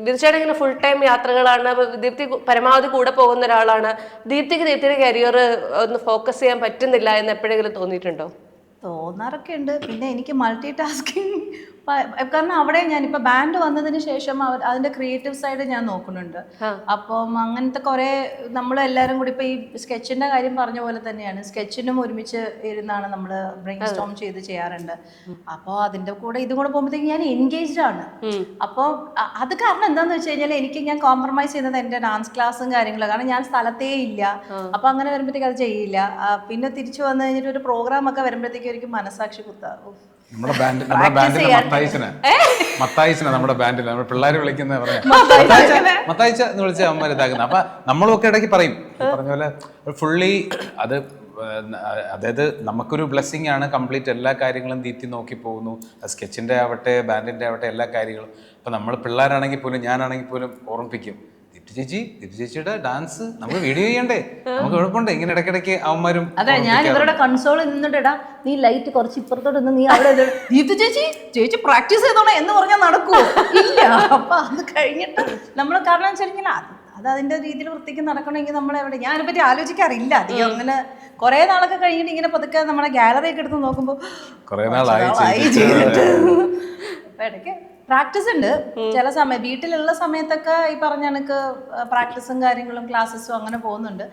തീർച്ചയായിട്ടും ഇങ്ങനെ full time യാത്രകളാണ്. ദീപ്തി പരമാവധി കൂടെ പോകുന്ന ഒരാളാണ്. ദീപ്തിയുടെ കരിയർ ഒന്ന് ഫോക്കസ് ചെയ്യാൻ പറ്റുന്നില്ല എന്ന് എപ്പോഴെങ്കിലും തോന്നിയിട്ടുണ്ടോ? തോന്നാറൊക്കെ ഉണ്ട്. പിന്നെ എനിക്ക് മൾട്ടി ടാസ്കിങ് കാരണം അവിടെ ഞാനിപ്പോൾ ബാൻഡ് വന്നതിന് ശേഷം അതിൻ്റെ ക്രിയേറ്റീവ് സൈഡ് ഞാൻ നോക്കുന്നുണ്ട്. അപ്പം അങ്ങനത്തെ കുറേ നമ്മളെല്ലാവരും കൂടി ഇപ്പോൾ ഈ സ്കെച്ചിൻ്റെ കാര്യം പറഞ്ഞ പോലെ തന്നെയാണ്, സ്കെച്ചിനും ഒരുമിച്ച് ഇരുന്നാണ് നമ്മൾ ബ്രെയിൻ സ്റ്റോം ചെയ്ത് ചെയ്യാറുണ്ട്. അപ്പോൾ അതിൻ്റെ കൂടെ ഇതും കൂടെ പോകുമ്പോഴത്തേക്ക് ഞാൻ എൻഗേജ്ഡ് ആണ്. അപ്പോൾ അത് കാരണം എന്താണെന്ന് വെച്ച് കഴിഞ്ഞാൽ ഞാൻ കോംപ്രമൈസ് ചെയ്യുന്നത് എൻ്റെ ഡാൻസ് ക്ലാസ്സും കാര്യങ്ങളും, കാരണം ഞാൻ സ്ഥലത്തേ ഇല്ല. അപ്പോൾ അങ്ങനെ വരുമ്പോഴത്തേക്ക് അത് ചെയ്യില്ല. പിന്നെ തിരിച്ചു വന്നു കഴിഞ്ഞിട്ട് ഒരു പ്രോഗ്രാം ഒക്കെ വരുമ്പോഴത്തേക്കും എനിക്ക് മനസാക്ഷി കുത്താവും. നമ്മുടെ ബാൻഡിന്റെ മത്തായിച്ചന നമ്മുടെ ബാൻഡിൽ നമ്മൾ പിള്ളേർ വിളിക്കുന്ന പറയാം മത്തായിച്ച എന്ന് വിളിച്ച അമ്മ ഇതാക്കുന്നത്. അപ്പൊ നമ്മളൊക്കെ ഇടയ്ക്ക് പറയും പറഞ്ഞ പോലെ ഫുള്ളി അത്, അതായത് നമുക്കൊരു ബ്ലെസ്സിങ് ആണ് കംപ്ലീറ്റ് എല്ലാ കാര്യങ്ങളും ദീപ്തി നോക്കി പോകുന്നു. സ്കെച്ചിന്റെ ആവട്ടെ ബാൻഡിന്റെ ആവട്ടെ എല്ലാ കാര്യങ്ങളും. അപ്പൊ നമ്മൾ പിള്ളേരാണെങ്കിൽ പോലും ഞാനാണെങ്കിൽ പോലും ഓർമ്മിപ്പിക്കും, ദീപ്തി ചേച്ചിയുടെ ഡാൻസ് നമുക്ക് വീഡിയോ ചെയ്യണ്ടേ, നമുക്ക് കുഴപ്പമുണ്ട് ഇങ്ങനെ ഇടയ്ക്കിടയ്ക്ക് അവന്മാരും. അതെ, ഞാൻ ഇവരുടെ കൺസോളിൽ നിന്നിട്ട് നീ ലൈറ്റ് കുറച്ച് ഇപ്പുറത്തോട്ട് നീ അവിടെ ദീപ്തി ചേച്ചി പ്രാക്ടീസ് ചെയ്തോണേ എന്ന് പറഞ്ഞാൽ നടക്കുമോ? ഇല്ല. അപ്പൊ അത് കഴിഞ്ഞിട്ട് നമ്മൾ കാരണം വെച്ചാൽ അത് അതിന്റെ രീതിയിൽ വൃത്തിക്ക് നടക്കണമെങ്കിൽ നമ്മളെവിടെ, ഞാൻ അതിനെ പറ്റി ആലോചിക്കാറില്ല അധികം. അങ്ങനെ കുറെ നാളൊക്കെ കഴിഞ്ഞിട്ട് ഇങ്ങനെ പതുക്കെ നമ്മുടെ ഗാലറി ഒക്കെ എടുത്ത് നോക്കുമ്പോൾ കുറെ നാളായി ചെയ്തിട്ട് അപ്പൊ ഇടയ്ക്ക് പ്രാക്ടീസ് ഉണ്ട്. ചില സമയം വീട്ടിലുള്ള സമയത്തൊക്കെ ഈ പറഞ്ഞ കണക്ക് പ്രാക്ടീസും കാര്യങ്ങളും ക്ലാസ്സസും അങ്ങനെ പോകുന്നുണ്ട്.